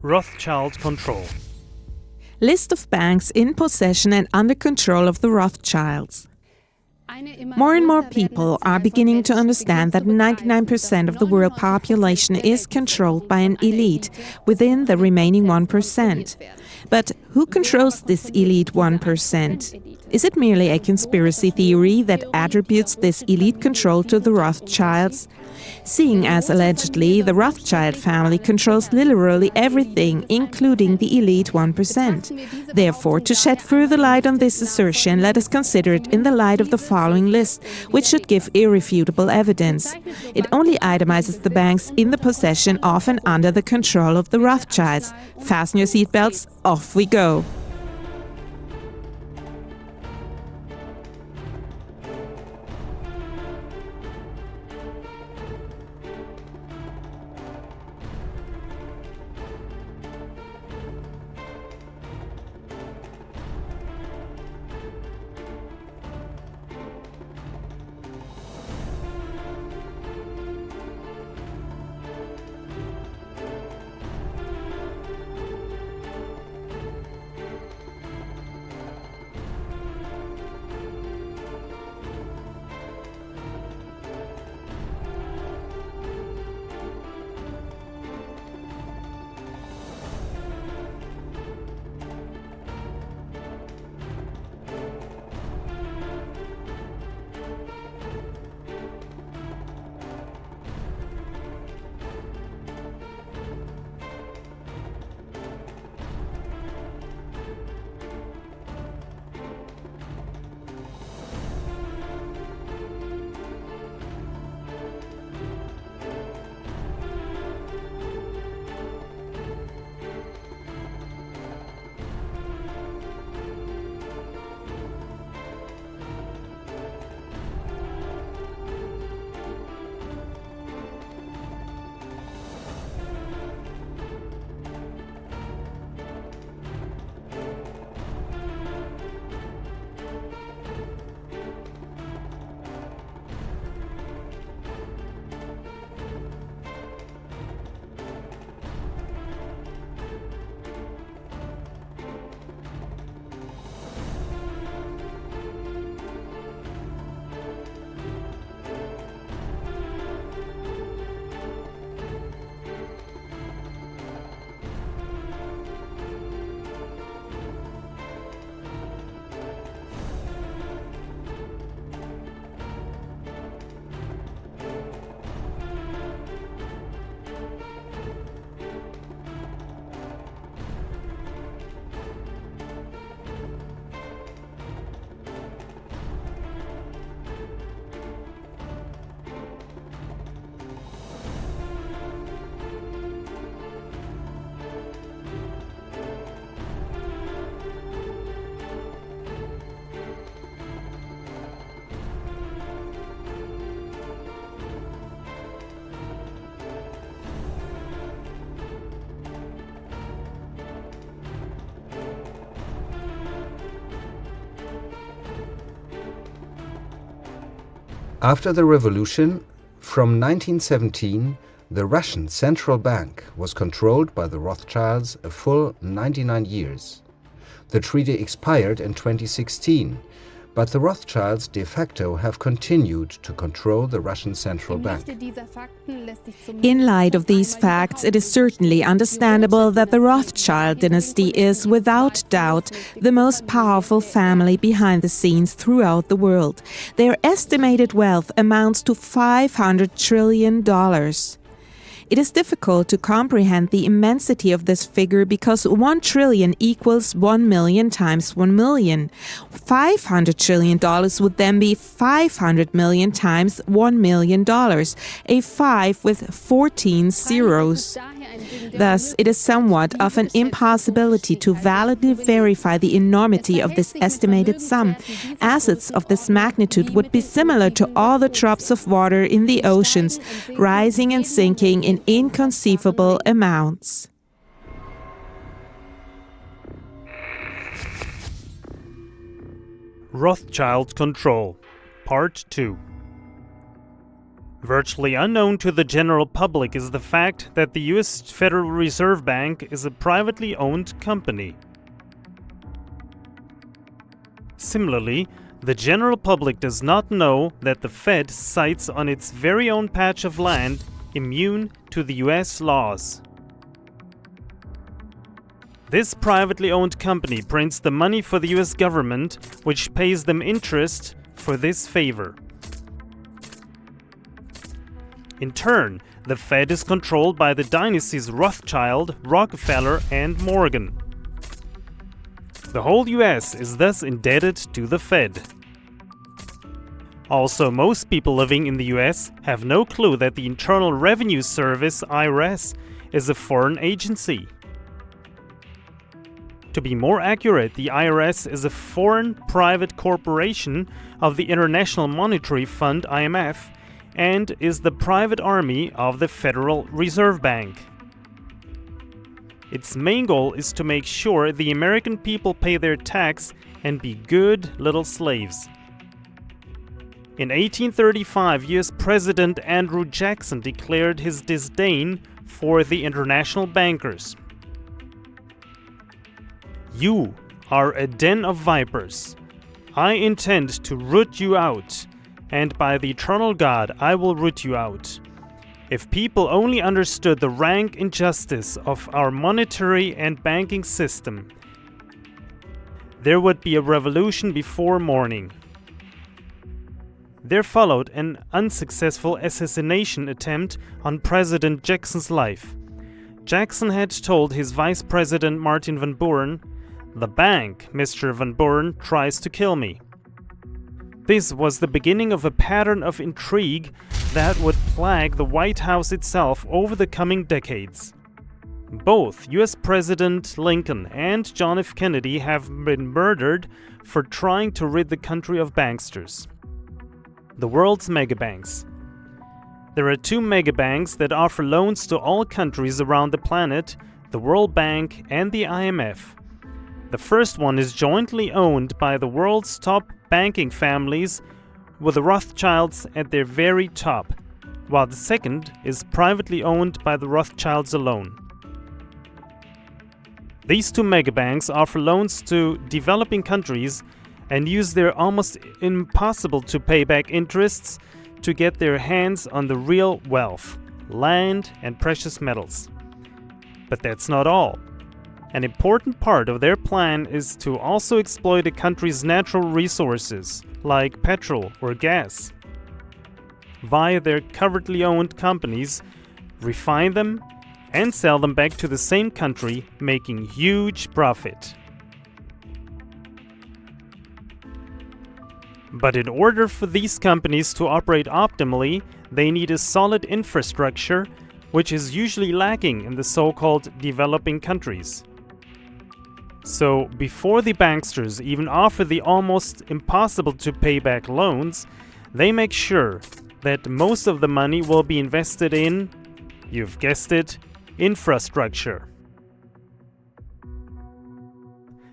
Rothschild Control. List of banks in possession and under control of the Rothschilds. More and more people are beginning to understand that 99% of the world population is controlled by an elite within the remaining 1%. But who controls this elite 1%? Is it merely a conspiracy theory that attributes this elite control to the Rothschilds? Seeing as allegedly the Rothschild family controls literally everything, including the elite 1%. Therefore, to shed further light on this assertion, let us consider it in the light of the following list, which should give irrefutable evidence. It only itemizes the banks in the possession of and under the control of the Rothschilds. Fasten your seatbelts, off we go! After the revolution, from 1917, the Russian central bank was controlled by the Rothschilds a full 99 years. The treaty expired in 2016, but the Rothschilds de facto have continued to control the Russian central bank. In light of these facts, it is certainly understandable that the Rothschild dynasty is, without doubt, the most powerful family behind the scenes throughout the world. Their estimated wealth amounts to $500 trillion. It is difficult to comprehend the immensity of this figure because 1 trillion equals 1 million times 1 million. $500 trillion would then be 500 million times $1 million, a 5 with 14 zeros. Thus, it is somewhat of an impossibility to validly verify the enormity of this estimated sum. Assets of this magnitude would be similar to all the drops of water in the oceans, rising and sinking in inconceivable amounts. Rothschild Control, Part 2. Virtually unknown to the general public is the fact that the US Federal Reserve Bank is a privately owned company. Similarly, the general public does not know that the Fed sits on its very own patch of land immune to the US laws. This privately owned company prints the money for the US government, which pays them interest for this favor. In turn, the Fed is controlled by the dynasties Rothschild, Rockefeller, and Morgan. The whole US is thus indebted to the Fed. Also, most people living in the US have no clue that the Internal Revenue Service, IRS, is a foreign agency. To be more accurate, the IRS is a foreign private corporation of the International Monetary Fund, IMF, and is the private army of the Federal Reserve Bank. Its main goal is to make sure the American people pay their tax and be good little slaves. In 1835, US President Andrew Jackson declared his disdain for the international bankers. "You are a den of vipers. I intend to root you out, and by the eternal God I will root you out. If people only understood the rank injustice of our monetary and banking system, there would be a revolution before morning." There followed an unsuccessful assassination attempt on President Jackson's life. Jackson had told his Vice President Martin Van Buren, "The bank, Mr. Van Buren, tries to kill me." This was the beginning of a pattern of intrigue that would plague the White House itself over the coming decades. Both US President Lincoln and John F. Kennedy have been murdered for trying to rid the country of banksters. The world's megabanks. There are two megabanks that offer loans to all countries around the planet, the World Bank and the IMF. The first one is jointly owned by the world's top banking families, with the Rothschilds at their very top, while the second is privately owned by the Rothschilds alone. These two megabanks offer loans to developing countries and use their almost impossible to pay back interests to get their hands on the real wealth, land and precious metals. But that's not all. An important part of their plan is to also exploit a country's natural resources, like petrol or gas, via their covertly owned companies, refine them, and sell them back to the same country, making huge profit. But in order for these companies to operate optimally, they need a solid infrastructure, which is usually lacking in the so-called developing countries. So, before the banksters even offer the almost impossible to pay back loans, they make sure that most of the money will be invested in, you've guessed it, infrastructure.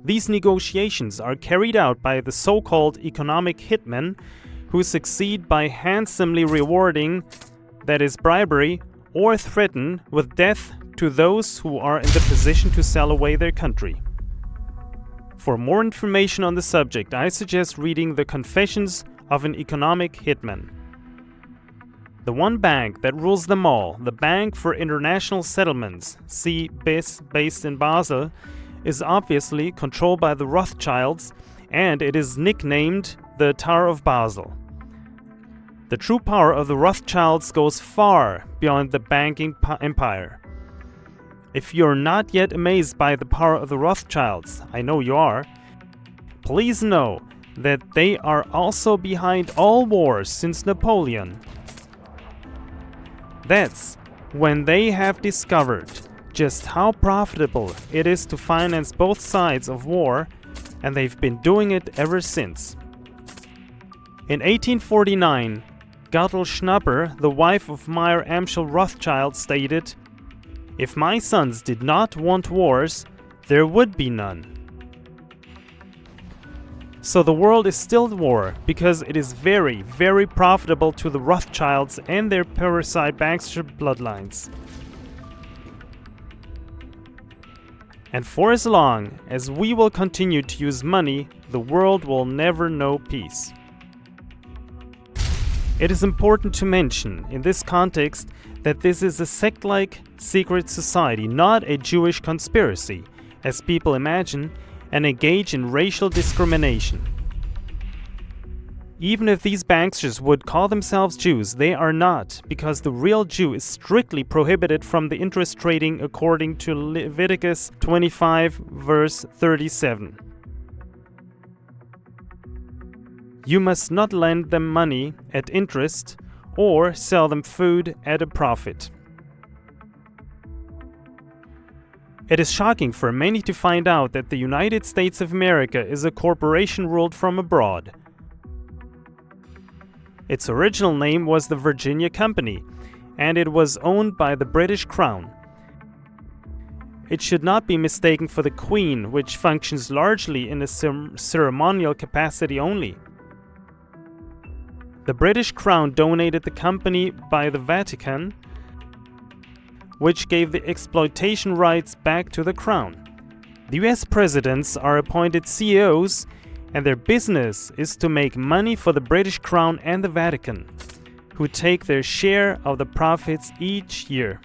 These negotiations are carried out by the so-called economic hitmen, who succeed by handsomely rewarding, that is bribery, or threaten with death to those who are in the position to sell away their country. For more information on the subject, I suggest reading The Confessions of an Economic Hitman. The one bank that rules them all, the Bank for International Settlements, (BIS), based in Basel, is obviously controlled by the Rothschilds, and it is nicknamed the Tower of Basel. The true power of the Rothschilds goes far beyond the banking empire. If you're not yet amazed by the power of the Rothschilds, I know you are, please know that they are also behind all wars since Napoleon. That's when they have discovered just how profitable it is to finance both sides of war, and they've been doing it ever since. In 1849, Gretel Schnapper, the wife of Meyer Amschel Rothschild, stated, "If my sons did not want wars, there would be none." So the world is still at war because it is very, very profitable to the Rothschilds and their parasite Baxter bloodlines. And for as long as we will continue to use money, the world will never know peace. It is important to mention in this context that this is a sect-like secret society, not a Jewish conspiracy, as people imagine, and engage in racial discrimination. Even if these banksters would call themselves Jews, they are not, because the real Jew is strictly prohibited from the interest trading according to Leviticus 25, verse 37. You must not lend them money at interest or sell them food at a profit. It is shocking for many to find out that the United States of America is a corporation ruled from abroad. Its original name was the Virginia Company, and it was owned by the British Crown. It should not be mistaken for the Queen, which functions largely in a ceremonial capacity only. The British Crown donated the company by the Vatican, which gave the exploitation rights back to the Crown. The US presidents are appointed CEOs, and their business is to make money for the British Crown and the Vatican, who take their share of the profits each year.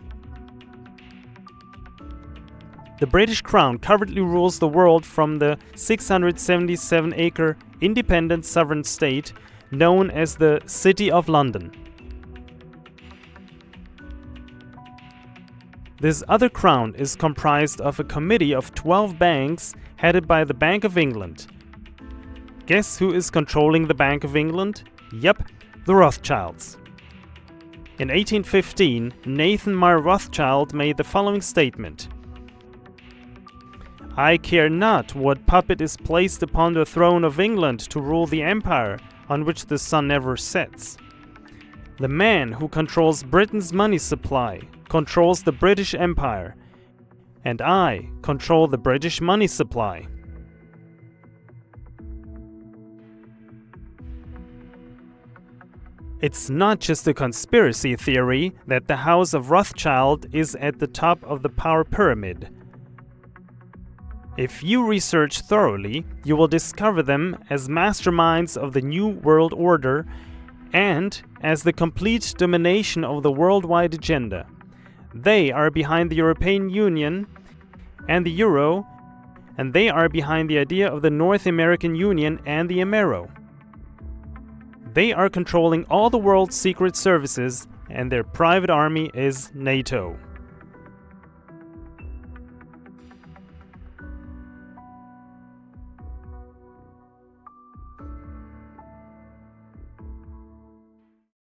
The British Crown currently rules the world from the 677-acre independent sovereign state known as the City of London. This other crown is comprised of a committee of 12 banks headed by the Bank of England. Guess who is controlling the Bank of England? Yep, the Rothschilds. In 1815, Nathan Meyer Rothschild made the following statement: I care not what puppet is placed upon the throne of England to rule the empire on which the sun never sets. The man who controls Britain's money supply controls the British Empire, and I control the British money supply. It's not just a conspiracy theory that the House of Rothschild is at the top of the power pyramid. If you research thoroughly, you will discover them as masterminds of the New World Order and as the complete domination of the worldwide agenda. They are behind the European Union and the Euro, and they are behind the idea of the North American Union and the Amero. They are controlling all the world's secret services, and their private army is NATO.